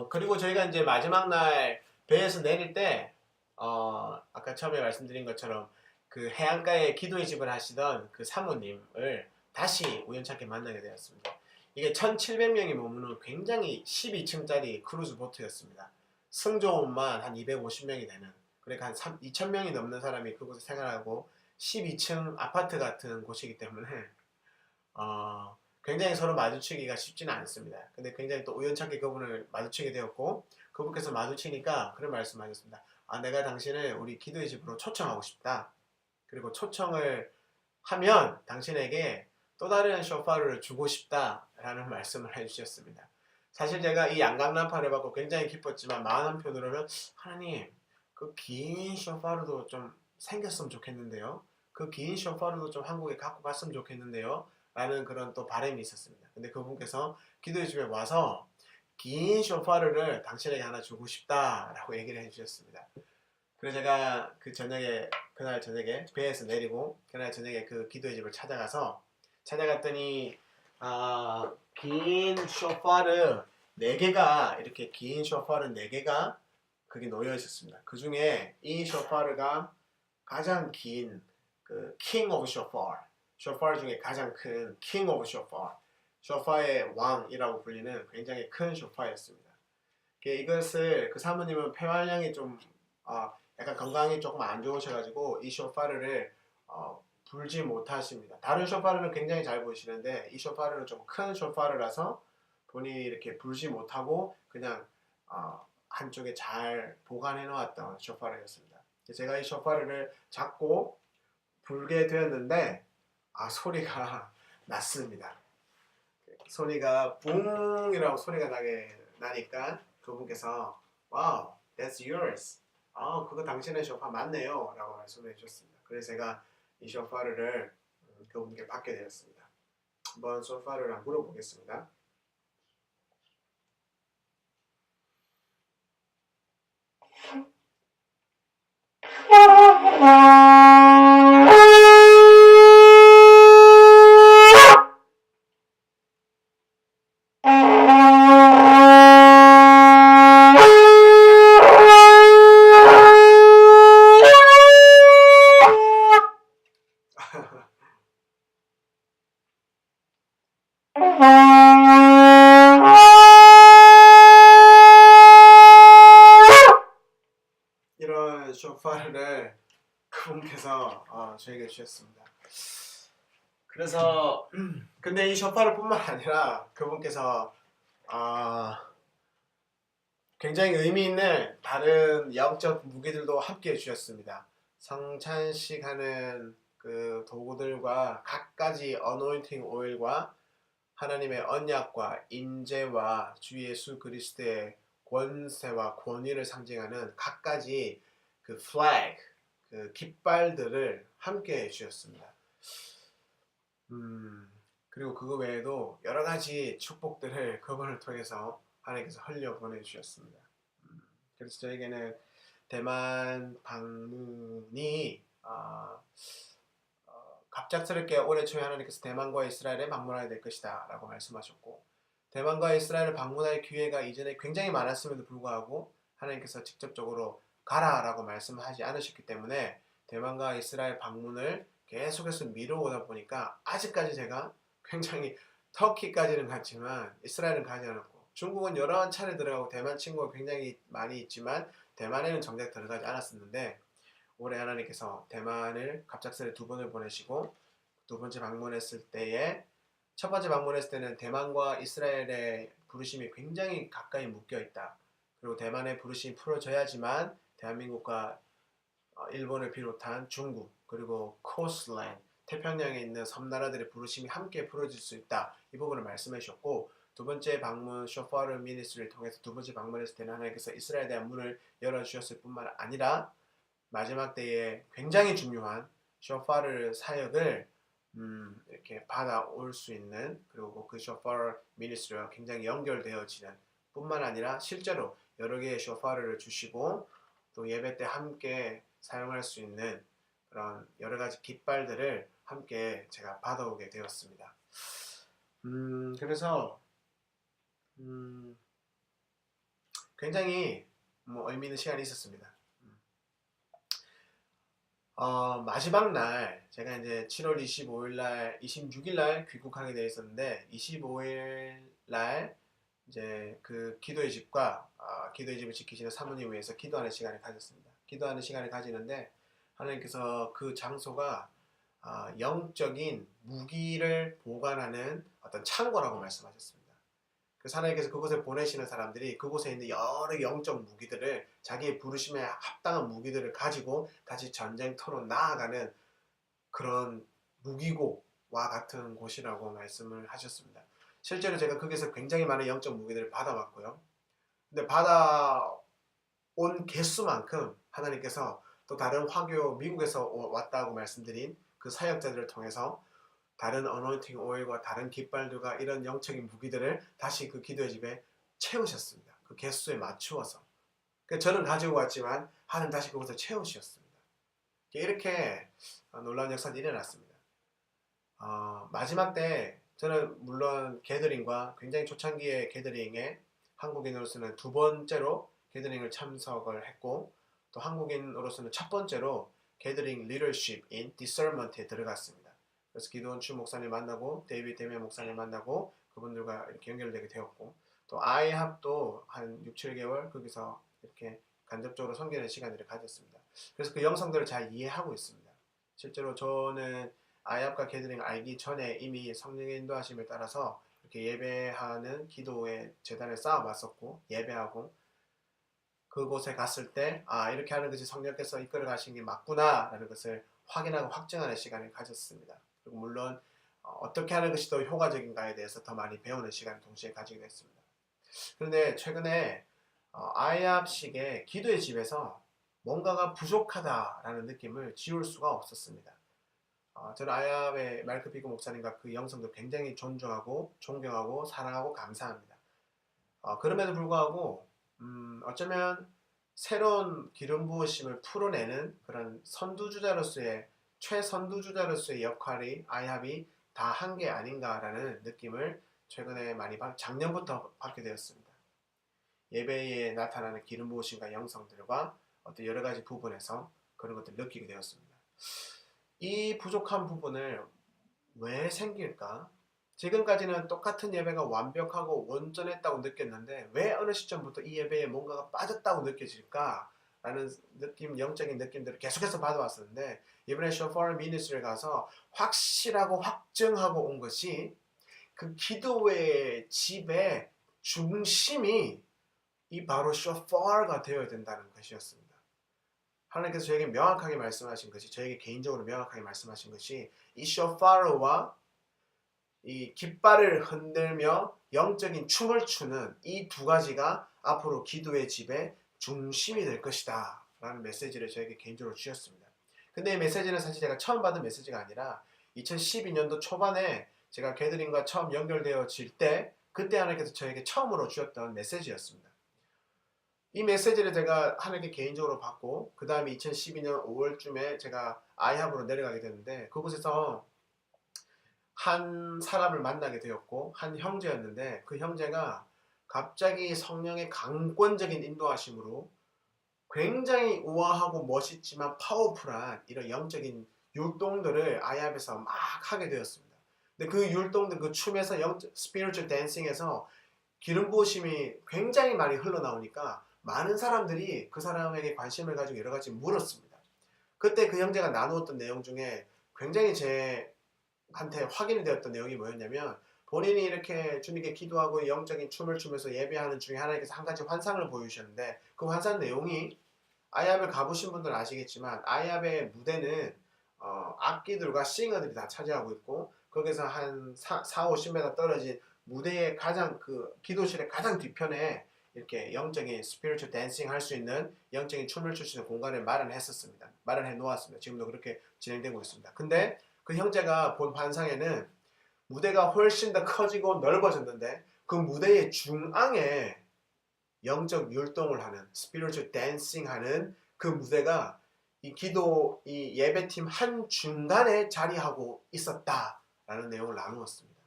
그리고 저희가 이제 마지막 날 배에서 내릴 때 아까 처음에 말씀드린 것처럼 그 해안가에 기도의 집을 하시던 그 사모님을 다시 우연찮게 만나게 되었습니다. 이게 1,700명이 머무는 굉장히 12층짜리 크루즈 보트였습니다. 승조원만 한 250명이 되는, 그러니까 한 2,000명이 넘는 사람이 그곳에 생활하고 12층 아파트 같은 곳이기 때문에 굉장히 서로 마주치기가 쉽지는 않습니다. 근데 굉장히 또 우연찮게 그분을 마주치게 되었고, 그분께서 마주치니까 그런 말씀하셨습니다. 내가 당신을 우리 기도의 집으로 초청하고 싶다. 그리고 초청을 하면 당신에게 또 다른 쇼파를 주고 싶다라는 말씀을 해주셨습니다. 사실 제가 이 양강난파를 받고 굉장히 기뻤지만 마음 한편으로는 하나님, 그 긴 쇼파르도 좀 생겼으면 좋겠는데요. 그 긴 쇼파르도 좀 한국에 갖고 갔으면 좋겠는데요. 라는 그런 또 바람이 있었습니다. 근데 그분께서 기도의 집에 와서 긴 쇼파르를 당신에게 하나 주고 싶다라고 얘기를 해주셨습니다. 그래서 제가 그날 저녁에 배에서 내리고 그날 저녁에 그 기도의 집을 찾아갔더니 긴 쇼파르 4개가 이렇게 긴 쇼파르 4개가 그게 놓여 있었습니다. 그 중에 이 쇼파르가 가장 긴 그 킹 오브 쇼파 중에 가장 큰 킹 오브 쇼파의 왕이라고 불리는 굉장히 큰 쇼파였습니다. 이것을 그 사모님은 폐활량이 좀 약간 건강이 조금 안 좋으셔가지고 이 쇼파르를 불지 못하십니다. 다른 쇼파르는 굉장히 잘 보시는데 이 쇼파르는 좀 큰 쇼파르라서 본인이 이렇게 불지 못하고 그냥 한쪽에 잘 보관해 놓았던 쇼파르였습니다. 제가 이 쇼파르를 잡고 불게 되었는데 소리가 났습니다. 소리가 붕이라고 소리가 나니까 그분께서 wow, that's yours. 그거 당신의 쇼파 맞네요 라고 말씀해 주셨습니다. 그래서 제가 이 쇼파를 그분께 받게 되었습니다. 한번 쇼파를 한번 물어보겠습니다. 이런 쇼파를 그분께서 저에게 주셨습니다. 그래서 근데 이 쇼파를 뿐만 아니라 그분께서 굉장히 의미 있는 다른 영적 무기들도 함께 해주셨습니다. 성찬식 하는 그 도구들과 갖가지 어노인팅 오일과 하나님의 언약과 임재와 주 예수 그리스도의 권세와 권위를 상징하는 갖가지 그 flag, 그 깃발들을 함께 해주셨습니다. 그리고 그거 외에도 여러 가지 축복들을 그분을 통해서 하나님께서 흘려 보내주셨습니다. 그래서 저에게는 대만 방문이 갑작스럽게 올해 초에 하나님께서 대만과 이스라엘에 방문하게 될 것이다 라고 말씀하셨고, 대만과 이스라엘을 방문할 기회가 이전에 굉장히 많았음에도 불구하고 하나님께서 직접적으로 가라 라고 말씀하지 않으셨기 때문에 대만과 이스라엘 방문을 계속해서 미뤄오다 보니까 아직까지 제가 굉장히 터키까지는 갔지만 이스라엘은 가지 않았고, 중국은 여러 차례 들어가고 대만 친구가 굉장히 많이 있지만 대만에는 정작 들어가지 않았었는데, 올해 하나님께서 대만을 갑작스레 2번을 보내시고 두 번째 방문했을 때에, 첫 번째 방문했을 때는 대만과 이스라엘의 부르심이 굉장히 가까이 묶여 있다. 그리고 대만의 부르심이 풀어져야지만 대한민국과 일본을 비롯한 중국 그리고 코스트라인 태평양에 있는 섬나라들의 부르심이 함께 풀어질 수 있다. 이 부분을 말씀해 주셨고, 두 번째 방문 쇼파르 미니스트리를 통해서 두 번째 방문했을 때는 하나님께서 이스라엘에 대한 문을 열어주셨을 뿐만 아니라 마지막 때에 굉장히 중요한 쇼파르 사역을 이렇게 받아올 수 있는, 그리고 그 쇼파르 미니스트리와 굉장히 연결되어지는 뿐만 아니라 실제로 여러 개의 쇼파르를 주시고 또 예배 때 함께 사용할 수 있는 그런 여러 가지 깃발들을 함께 제가 받아오게 되었습니다. 그래서 굉장히 의미 있는 시간이 있었습니다. 마지막 날 제가 이제 7월 25일 날, 26일 날 귀국하게 되어 있었는데 25일 날 이제 그 기도의 집과 기도의 집을 지키시는 사모님 위해서 기도하는 시간을 가졌습니다. 기도하는 시간을 가지는데 하나님께서 그 장소가 영적인 무기를 보관하는 어떤 창고라고 말씀하셨습니다. 그래서 하나님께서 그곳에 보내시는 사람들이 그곳에 있는 여러 영적 무기들을 자기의 부르심에 합당한 무기들을 가지고 다시 전쟁터로 나아가는 그런 무기고와 같은 곳이라고 말씀을 하셨습니다. 실제로 제가 거기서 굉장히 많은 영적 무기들을 받아왔고요. 근데 받아온 개수만큼 하나님께서 또 다른 화교 미국에서 왔다고 말씀드린 그 사역자들을 통해서 다른 어노인팅 오일과 다른 깃발들과 이런 영적인 무기들을 다시 그 기도의 집에 채우셨습니다. 그 개수에 맞추어서. 저는 가지고 왔지만 하나님 다시 그것을 채우셨습니다. 이렇게 놀라운 역사가 일어났습니다. 마지막 때 저는 물론 게더링과 굉장히 초창기의 게더링에 한국인으로서는 두 번째로 게더링을 참석을 했고 또 한국인으로서는 첫 번째로 게더링 리더십 인 디서먼트에 들어갔습니다. 그래서 기도원 추 목사님 만나고 데이비드 데미안 목사님 만나고 그분들과 이렇게 연결되게 되었고 또 아이합도 한 6, 7개월 거기서 이렇게 간접적으로 섬기는 시간들을 가졌습니다. 그래서 그 영성들을 잘 이해하고 있습니다. 실제로 저는 아이합과 게더링 알기 전에 이미 성령의 인도하심을 따라서 이렇게 예배하는 기도의 재단을 쌓아왔었고 예배하고 그곳에 갔을 때 이렇게 하는 것이 성령께서 이끌어 가신 게 맞구나 라는 것을 확인하고 확증하는 시간을 가졌습니다. 그리고 물론 어떻게 하는 것이 더 효과적인가에 대해서 더 많이 배우는 시간을 동시에 가지게 됐습니다. 그런데 최근에 아이합식의 기도의 집에서 뭔가가 부족하다라는 느낌을 지울 수가 없었습니다. 저는 아이합의 마이클 피그 목사님과 그 영성도 굉장히 존중하고 존경하고 사랑하고 감사합니다. 그럼에도 불구하고 어쩌면 새로운 기름 부으심을 풀어내는 그런 선두주자로서의 최선두주자로서의 역할이 아이합이 다 한 게 아닌가라는 느낌을 최근에 많이 작년부터 받게 되었습니다. 예배에 나타나는 기름 부으심과 영성들과 어떤 여러 가지 부분에서 그런 것들을 느끼게 되었습니다. 이 부족한 부분을 왜 생길까? 지금까지는 똑같은 예배가 완벽하고 온전했다고 느꼈는데 왜 어느 시점부터 이 예배에 뭔가가 빠졌다고 느껴질까? 라는 느낌, 영적인 느낌들을 계속해서 받아왔었는데 이번에 쇼파르 미니스트리에 가서 확실하고 확증하고 온 것이 그 기도의 집의 중심이 이 바로 쇼파르가 되어야 된다는 것이었습니다. 하나님께서 저에게 명확하게 말씀하신 것이 저에게 개인적으로 명확하게 말씀하신 것이 이 쇼파르와 이 깃발을 흔들며 영적인 춤을 추는 이 두 가지가 앞으로 기도의 집의 중심이 될 것이다 라는 메시지를 저에게 개인적으로 주셨습니다. 근데 이 메시지는 사실 제가 처음 받은 메시지가 아니라 2012년도 초반에 제가 게더링과 처음 연결되어질 때 그때 하나님께서 저에게 처음으로 주셨던 메시지였습니다. 이 메시지를 제가 하나님께 개인적으로 받고 그 다음에 2012년 5월쯤에 제가 아이합으로 내려가게 됐는데 그곳에서 한 사람을 만나게 되었고 한 형제였는데 그 형제가 갑자기 성령의 강권적인 인도하심으로 굉장히 우아하고 멋있지만 파워풀한 이런 영적인 율동들을 아이합에서 막 하게 되었습니다. 근데 그 율동들 그 춤에서 스피리추얼 댄싱에서 기름 부으심이 굉장히 많이 흘러나오니까 많은 사람들이 그 사람에게 관심을 가지고 여러 가지 물었습니다. 그때 그 형제가 나누었던 내용 중에 굉장히 한테 확인이 되었던 내용이 뭐였냐면 본인이 이렇게 주님께 기도하고 영적인 춤을 추면서 예배하는 중에 하나님께서 한 가지 환상을 보여주셨는데 그 환상 내용이 아이합을 가보신 분들은 아시겠지만 아이합의 무대는 악기들과 싱어들이 다 차지하고 있고 거기서 한 4-50m 떨어진 무대의 가장 그 기도실의 가장 뒤편에 이렇게 영적인 스피리추얼 댄싱 할 수 있는 영적인 춤을 출 수 있는 공간을 마련했었습니다. 마련해 놓았습니다. 지금도 그렇게 진행되고 있습니다. 근데 그 형제가 본 환상에는 무대가 훨씬 더 커지고 넓어졌는데 그 무대의 중앙에 영적 율동을 하는 스피리추얼 댄싱 하는 그 무대가 이 예배팀 한 중간에 자리하고 있었다라는 내용을 나누었습니다.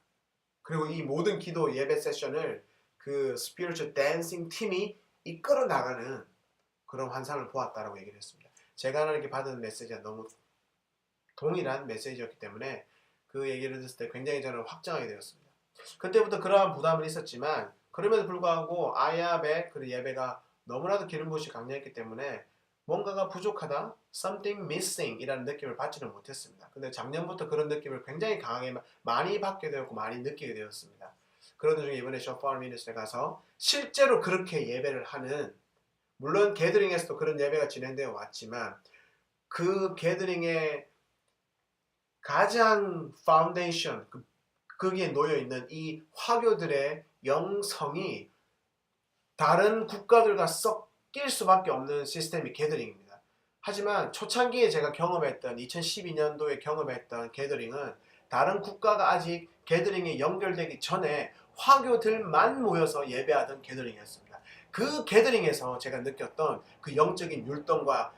그리고 이 모든 기도 예배 세션을 그 스피리추얼 댄싱 팀이 이끌어 나가는 그런 환상을 보았다라고 얘기를 했습니다. 제가 하나님께 받은 메시지가 너무 동일한 메시지였기 때문에 그 얘기를 듣을 때 굉장히 저는 확장하게 되었습니다. 그때부터 그러한 부담은 있었지만 그럼에도 불구하고 아야의 그 예배가 너무나도 기름 부으시 강렬했기 때문에 뭔가가 부족하다, something missing 이라는 느낌을 받지는 못했습니다. 근데 작년부터 그런 느낌을 굉장히 강하게 많이 받게 되었고 많이 느끼게 되었습니다. 그런 중에 이번에 쇼파울 미니스트에 가서 실제로 그렇게 예배를 하는, 물론 게더링에서도 그런 예배가 진행되어 왔지만 그 게더링의 가장 파운데이션, 거기에 놓여있는 이 화교들의 영성이 다른 국가들과 섞일 수밖에 없는 시스템이 게더링입니다. 하지만 초창기에 제가 경험했던 2012년도에 경험했던 게더링은 다른 국가가 아직 게더링에 연결되기 전에 화교들만 모여서 예배하던 게더링이었습니다. 그 게더링에서 제가 느꼈던 그 영적인 율동과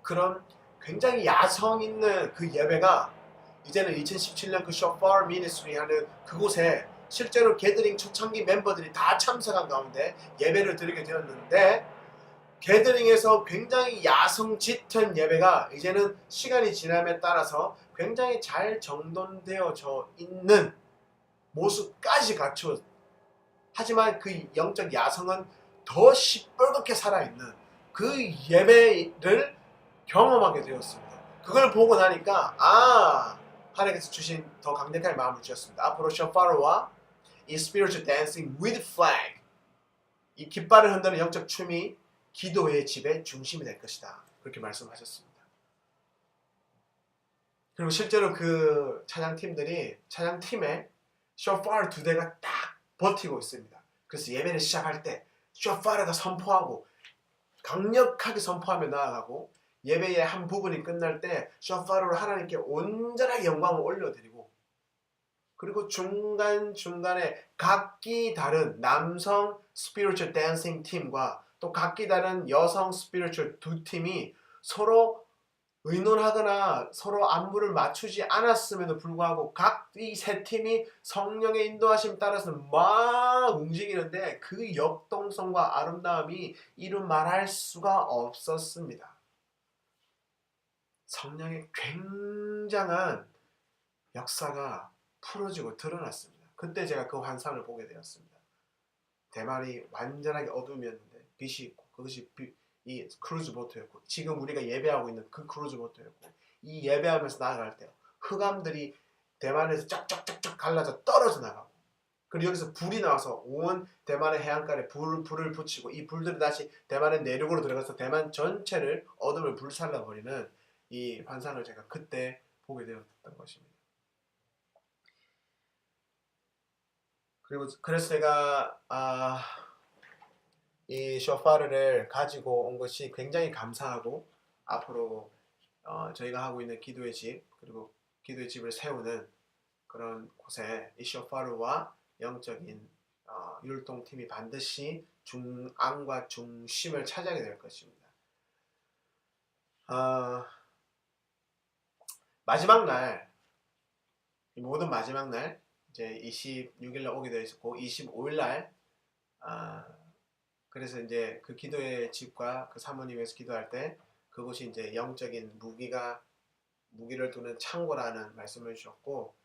그런 굉장히 야성 있는 그 예배가 이제는 2017년 그 쇼파울 미니스트리 하는 그곳에 실제로 게더링 초창기 멤버들이 다 참석한 가운데 예배를 드리게 되었는데, 게더링에서 굉장히 야성 짙은 예배가 이제는 시간이 지남에 따라서 굉장히 잘 정돈되어져 있는 모습까지 갖추어, 하지만 그 영적 야성은 더 시뻘겋게 살아있는 그 예배를 경험하게 되었습니다. 그걸 보고 나니까 하나님께서 주신 더 강력한 마음을 주셨습니다. 앞으로 쇼파르와 이 spiritual dancing with flag, 이 깃발을 흔드는 영적 춤이 기도의 집의 중심이 될 것이다. 그렇게 말씀하셨습니다. 그리고 실제로 그 찬양팀에 쇼파르 2대가 딱 버티고 있습니다. 그래서 예배를 시작할 때 쇼파르가 선포하고 강력하게 선포하며 나아가고, 예배의 한 부분이 끝날 때 쇼파르로 하나님께 온전하게 영광을 올려드리고, 그리고 중간중간에 각기 다른 남성 스피리추얼 댄싱 팀과 또 각기 다른 여성 스피리추얼 두 팀이 서로 의논하거나 서로 안무를 맞추지 않았음에도 불구하고 각 이 세 팀이 성령의 인도하심 따라서 막 움직이는데 그 역동성과 아름다움이 이루 말할 수가 없었습니다. 성령의 굉장한 역사가 풀어지고 드러났습니다. 그때 제가 그 환상을 보게 되었습니다. 대만이 완전하게 어둠이었는데 빛이 있고, 그것이 이 크루즈 보트였고, 지금 우리가 예배하고 있는 그 크루즈 보트였고, 이 예배하면서 나아갈 때 흑암들이 대만에서 쫙쫙쫙쫙 갈라져 떨어져 나가고, 그리고 여기서 불이 나와서 온 대만의 해안가에 불을 붙이고, 이 불들이 다시 대만의 내륙으로 들어가서 대만 전체를 어둠을 불살라버리는 이 환상을 제가 그때 보게 되었던 것입니다. 그리고 그래서 제가 이 쇼파르를 가지고 온 것이 굉장히 감사하고, 앞으로 저희가 하고 있는 기도의 집, 그리고 기도의 집을 세우는 그런 곳에 이 쇼파르와 영적인 율동팀이 반드시 중앙과 중심을 차지하게 될 것입니다. 마지막 날, 이 모든 마지막 날, 이제 26일날 오게 되어 있었고 25일날 그래서 이제 그 기도의 집과 그 사모님에서 기도할 때 그곳이 이제 영적인 무기를 두는 창고라는 말씀을 주셨고,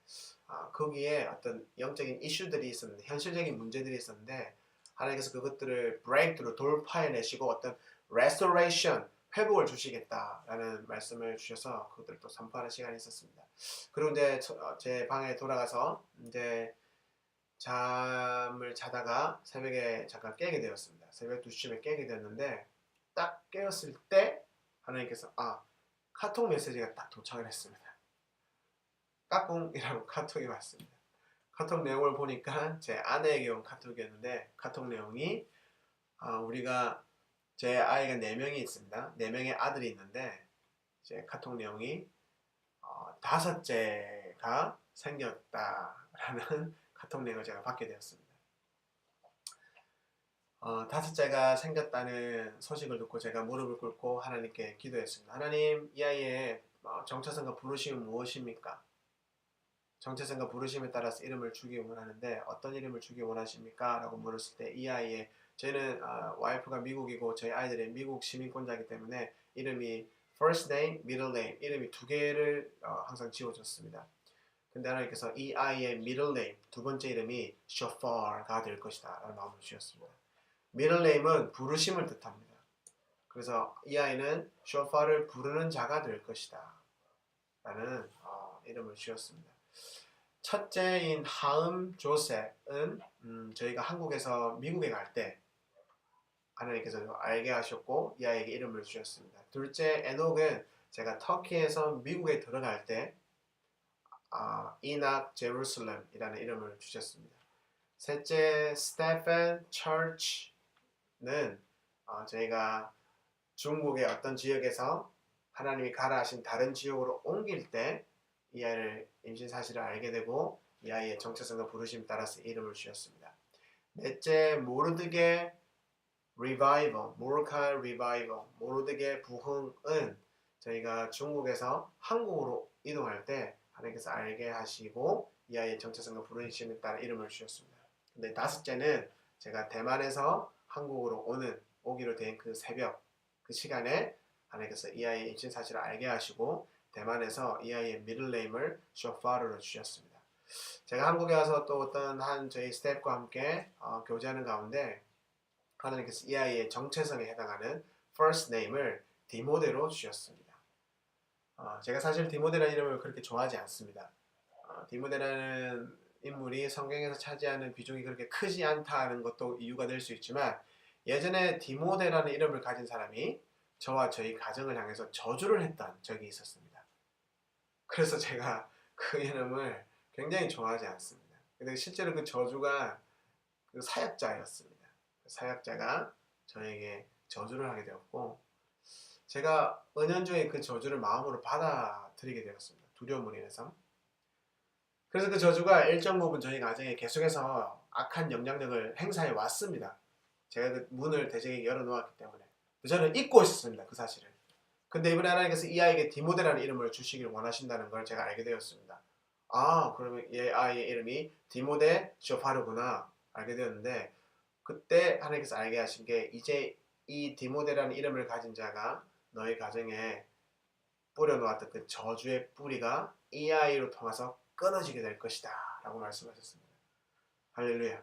거기에 어떤 영적인 이슈들이 있었는데, 현실적인 문제들이 있었는데 하나님께서 그것들을 브레이크로 돌파해내시고 어떤 restoration, 회복을 주시겠다라는 말씀을 주셔서 그것들을 또 선포하는 시간이 있었습니다. 그리고 이제 제 방에 돌아가서 이제 잠을 자다가 새벽에 잠깐 깨게 되었습니다. 새벽 2시쯤에 깨게 되었는데, 딱 깨었을 때 하나님께서 카톡 메시지가 딱 도착을 했습니다. 까꿍이라고 카톡이 왔습니다. 카톡 내용을 보니까 제 아내에게 온 카톡이었는데, 카톡 내용이 우리가, 제 아이가 4명이 있습니다. 4명의 아들이 있는데 제 카톡 내용이 5째가 생겼다라는 카톡 내용을 제가 받게 되었습니다. 다섯째가 생겼다는 소식을 듣고 제가 무릎을 꿇고 하나님께 기도했습니다. 하나님, 이 아이의 정체성과 부르심은 무엇입니까? 정체성과 부르심에 따라서 이름을 주기 원하는데 어떤 이름을 주기 원하십니까? 라고 물었을 때 이 아이의 저희는 와이프가 미국이고 저희 아이들이 미국 시민권자이기 때문에 이름이 first name, middle name 이름이 두 개를 항상 지어줬습니다. 근데 하나님께서 이 아이의 middle name 두 번째 이름이 shofar가 될 것이다 라는 마음을 주셨습니다. middle name은 부르심을 뜻합니다. 그래서 이 아이는 shofar을 부르는 자가 될 것이다 라는 이름을 지었습니다. 첫째인 하음 조셉은 저희가 한국에서 미국에 갈 때 하나님께서 알게 하셨고 이 아이에게 이름을 주셨습니다. 둘째 에녹은 제가 터키에서 미국에 들어갈 때 이낙 제루살렘이라는 이름을 주셨습니다. 셋째 스테판 처치는 저희가 중국의 어떤 지역에서 하나님이 가라 하신 다른 지역으로 옮길 때 이 아이를 임신 사실을 알게 되고 이 아이의 정체성과 부르심에 따라서 이름을 주었습니다. 넷째 모르드게 리바이벌, 모르카이 리바이벌, 모르드게 부흥은 저희가 중국에서 한국으로 이동할 때 하나님께서 알게 하시고 이 아이의 정체성과 부르심에 따라 이름을 주셨습니다. 근데 다섯째는 제가 대만에서 한국으로 오기로 된 그 새벽 그 시간에 하나님께서 이 아이의 임신 사실을 알게 하시고 대만에서 이 아이의 미들네임을 쇼파르로 주셨습니다. 제가 한국에 와서 또 어떤 한 저희 스태프과 함께 교제하는 가운데 하나님께서 이 아이의 정체성에 해당하는 first name을 디모데로 주셨습니다. 제가 사실 디모데라는 이름을 그렇게 좋아하지 않습니다. 디모데라는 인물이 성경에서 차지하는 비중이 그렇게 크지 않다는 것도 이유가 될 수 있지만 예전에 디모데라는 이름을 가진 사람이 저와 저희 가정을 향해서 저주를 했던 적이 있었습니다. 그래서 제가 그 이름을 굉장히 좋아하지 않습니다. 근데 실제로 그 저주가 그 사역자였습니다. 그 사역자가 저에게 저주를 하게 되었고 제가 은연중에 그 저주를 마음으로 받아들이게 되었습니다. 두려움으로 인해서. 그래서 그 저주가 일정 부분 저희 가정에 계속해서 악한 영향력을 행사해 왔습니다. 제가 그 문을 대적에게 열어놓았기 때문에 저는 잊고 있었습니다. 그 사실을. 근데 이번에 하나님께서 이 아이에게 디모데라는 이름을 주시기를 원하신다는 걸 제가 알게 되었습니다. 그러면 얘 아이의 이름이 디모데 쇼파르구나 알게 되었는데 그때 하나님께서 알게 하신 게 이제 이 디모데라는 이름을 가진 자가 너희 가정에 뿌려놓았던 그 저주의 뿌리가 이 아이로 통해서 끊어지게 될 것이다 라고 말씀하셨습니다. 할렐루야.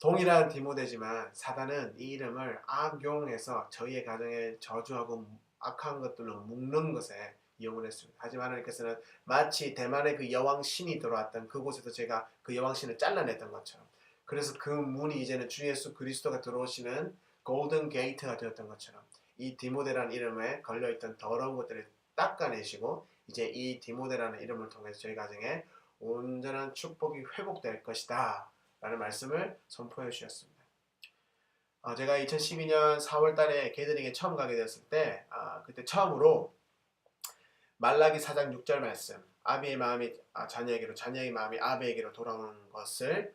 동일한 디모데지만 사단은 이 이름을 악용해서 저희의 가정에 저주하고 악한 것들로 묶는 것에 이용을 했습니다. 하지만 하나님께서는 마치 대만의 그 여왕 신이 들어왔던 그곳에서 제가 그 여왕 신을 잘라냈던 것처럼 그래서 그 문이 이제는 주 예수 그리스도가 들어오시는 골든 게이트가 되었던 것처럼 이 디모데라는 이름에 걸려있던 더러운 것들을 닦아내시고 이제 이 디모데라는 이름을 통해서 저희 가정에 온전한 축복이 회복될 것이다 라는 말씀을 선포해 주셨습니다. 제가 2012년 4월 달에 게더링에 처음 가게 되었을 때 그때 처음으로 말라기 4장 6절 말씀 아비의 마음이 자녀에게로 자녀의 마음이 아비에게로 돌아오는 것을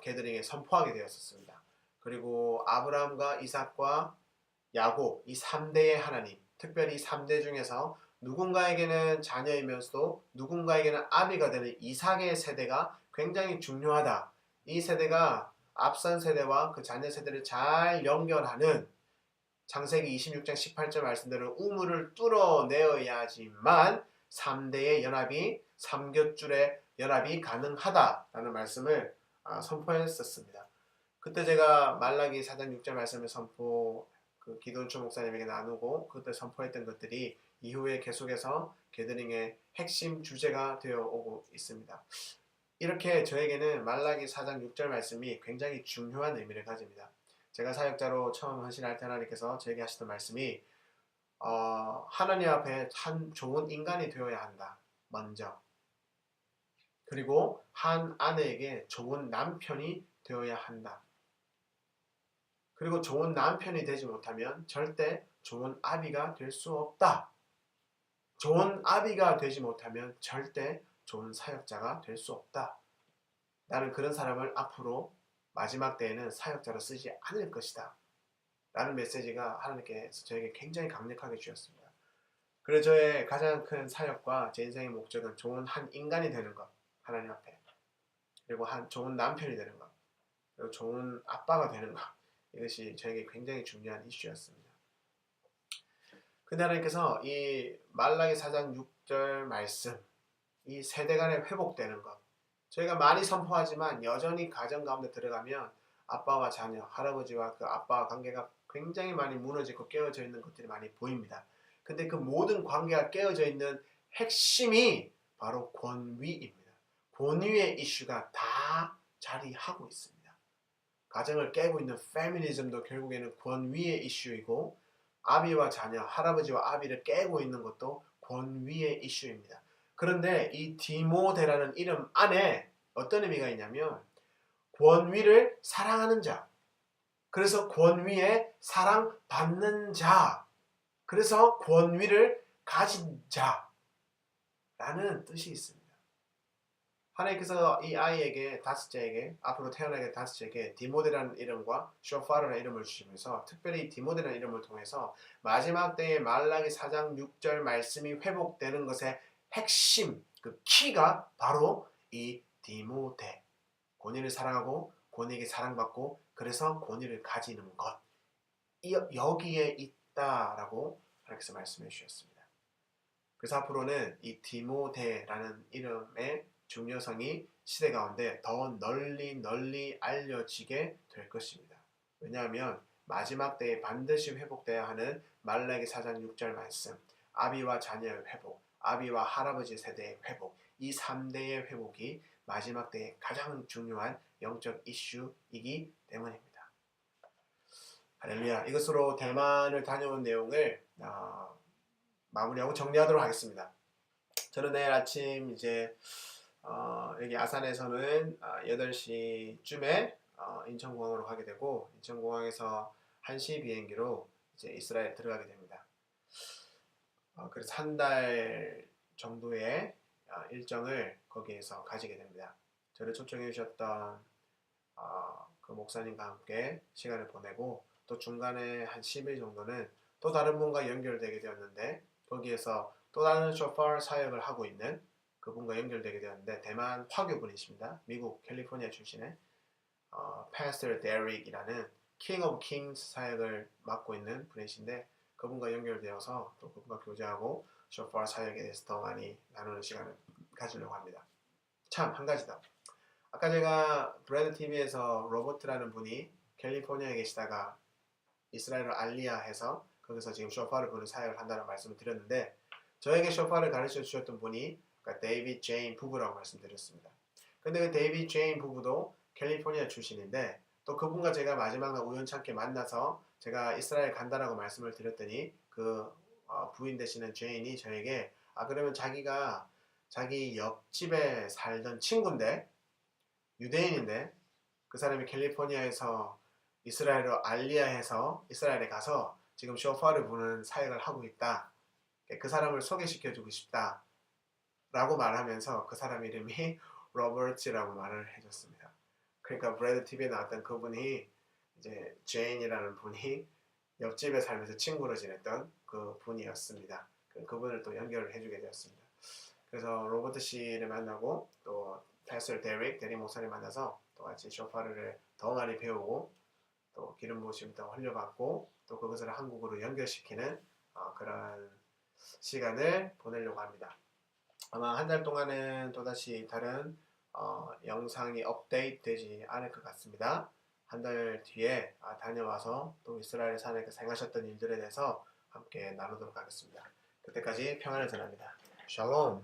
게더링에 선포하게 되었습니다. 그리고 아브라함과 이삭과 야곱 이 3대의 하나님 특별히 3대 중에서 누군가에게는 자녀이면서도 누군가에게는 아비가 되는 이삭의 세대가 굉장히 중요하다. 이 세대가 앞선 세대와 그 자녀 세대를 잘 연결하는 창세기 26장 18절 말씀대로 우물을 뚫어내어야지만 3대의 연합이 3겹줄의 연합이 가능하다라는 말씀을 선포했었습니다. 그때 제가 말라기 4장 6절 말씀을 그 기도원초 목사님에게 나누고 그때 선포했던 것들이 이후에 계속해서 게더링의 핵심 주제가 되어 오고 있습니다. 이렇게 저에게는 말라기 4장 6절 말씀이 굉장히 중요한 의미를 가집니다. 제가 사역자로 처음 헌신할 때 하나님께서 저에게 하시던 말씀이 하나님 앞에 한 좋은 인간이 되어야 한다. 먼저. 그리고 한 아내에게 좋은 남편이 되어야 한다. 그리고 좋은 남편이 되지 못하면 절대 좋은 아비가 될 수 없다. 좋은 아비가 되지 못하면 절대 좋은 사역자가 될 수 없다. 나는 그런 사람을 앞으로 마지막 때에는 사역자로 쓰지 않을 것이다 라는 메시지가 하나님께서 저에게 굉장히 강력하게 주셨습니다. 그래서 저의 가장 큰 사역과 제 인생의 목적은 좋은 한 인간이 되는 것, 하나님 앞에, 그리고 좋은 남편이 되는 것, 그리고 좋은 아빠가 되는 것, 이것이 저에게 굉장히 중요한 이슈였습니다. 근데 하나님께서 이 말라기 4장 6절 말씀, 이 세대 간에 회복되는 것, 저희가 많이 선포하지만 여전히 가정 가운데 들어가면 아빠와 자녀, 할아버지와 그 아빠와 관계가 굉장히 많이 무너지고 깨어져 있는 것들이 많이 보입니다. 근데 그 모든 관계가 깨어져 있는 핵심이 바로 권위입니다. 권위의 이슈가 다 자리하고 있습니다. 가정을 깨고 있는 페미니즘도 결국에는 권위의 이슈이고, 아비와 자녀, 할아버지와 아비를 깨고 있는 것도 권위의 이슈입니다. 그런데 이 디모데라는 이름 안에 어떤 의미가 있냐면 권위를 사랑하는 자, 그래서 권위에 사랑받는 자, 그래서 권위를 가진 자라는 뜻이 있습니다. 하나님께서 이 아이에게, 다섯째에게, 앞으로 태어나게 다섯째에게 디모데라는 이름과 쇼파르라는 이름을 주시면서, 특별히 디모데라는 이름을 통해서 마지막 때의 말라기 4장 6절 말씀이 회복되는 것의 핵심, 그 키가 바로 이 디모데, 권위를 사랑하고 권위에게 사랑받고 그래서 권위를 가지는 것, 여기에 있다라고 하나님께서 말씀해 주셨습니다. 그래서 앞으로는 이 디모데라는 이름의 중요성이 시대 가운데 더 널리 알려지게 될 것입니다. 왜냐하면 마지막 때에 반드시 회복되어야 하는 말라기 4장 6절 말씀, 아비와 자녀의 회복, 아비와 할아버지 세대의 회복, 이 3대의 회복이 마지막 때에 가장 중요한 영적 이슈이기 때문입니다. 할렐루야. 이것으로 대만을 다녀온 내용을 마무리하고 정리하도록 하겠습니다. 저는 내일 아침 이제 여기 아산에서는 8시쯤에 인천공항으로 가게 되고, 인천공항에서 1시 비행기로 이제 이스라엘 들어가게 됩니다. 그래서 한 달 정도의 일정을 거기에서 가지게 됩니다. 저를 초청해 주셨던 그 목사님과 함께 시간을 보내고, 또 중간에 한 10일 정도는 또 다른 분과 연결되게 되었는데, 거기에서 또 다른 쇼파 사역을 하고 있는 그분과 연결되게 되었는데, 대만 화교분이십니다. 미국 캘리포니아 출신의 패스터 데릭이라는 킹 오브 킹스 사역을 맡고 있는 분이신데, 그분과 연결되어서 또 그분과 교제하고 쇼파 사역에 대해서 더 많이 나누는 시간을 가지려고 합니다. 참, 한 가지 더. 아까 제가 브래드 TV에서 로버트라는 분이 캘리포니아에 계시다가 이스라엘을 알리야해서 거기서 지금 쇼파를 부는 사역을 한다는 말씀을 드렸는데, 저에게 쇼파를 가르쳐 주셨던 분이 데이비드 제인 부부라고 말씀드렸습니다. 근데 그 데이비드 제인 부부도 캘리포니아 출신인데, 또 그분과 제가 마지막 날 우연찮게 만나서 제가 이스라엘 간다라고 말씀을 드렸더니 그 부인 되시는 제인이 저에게 그러면 자기가 자기 옆집에 살던 친구인데, 유대인인데, 그 사람이 캘리포니아에서 이스라엘로 알리야해서 이스라엘에 가서 지금 쇼파를 부는 사역을 하고 있다. 그 사람을 소개시켜주고 싶다 라고 말하면서 그 사람 이름이 로버트라고 말을 해줬습니다. 그러니까 브래드 TV에 나왔던 그분이 이제 제인이라는 분이 옆집에 살면서 친구로 지냈던 그 분이었습니다. 그분을 또 연결을 해주게 되었습니다. 그래서 로버트 씨를 만나고 또 패스터 데릭 목사님 만나서 또 같이 쇼파를 더 많이 배우고 또 기름 부으심 더 흘려받고 또 그것을 한국으로 연결시키는 그런 시간을 보내려고 합니다. 아마 한 달 동안은 또다시 다른 영상이 업데이트 되지 않을 것 같습니다. 한 달 뒤에 다녀와서 또 이스라엘 산에서 행하셨던 일들에 대해서 함께 나누도록 하겠습니다. 그때까지 평안을 전합니다. 샬롬.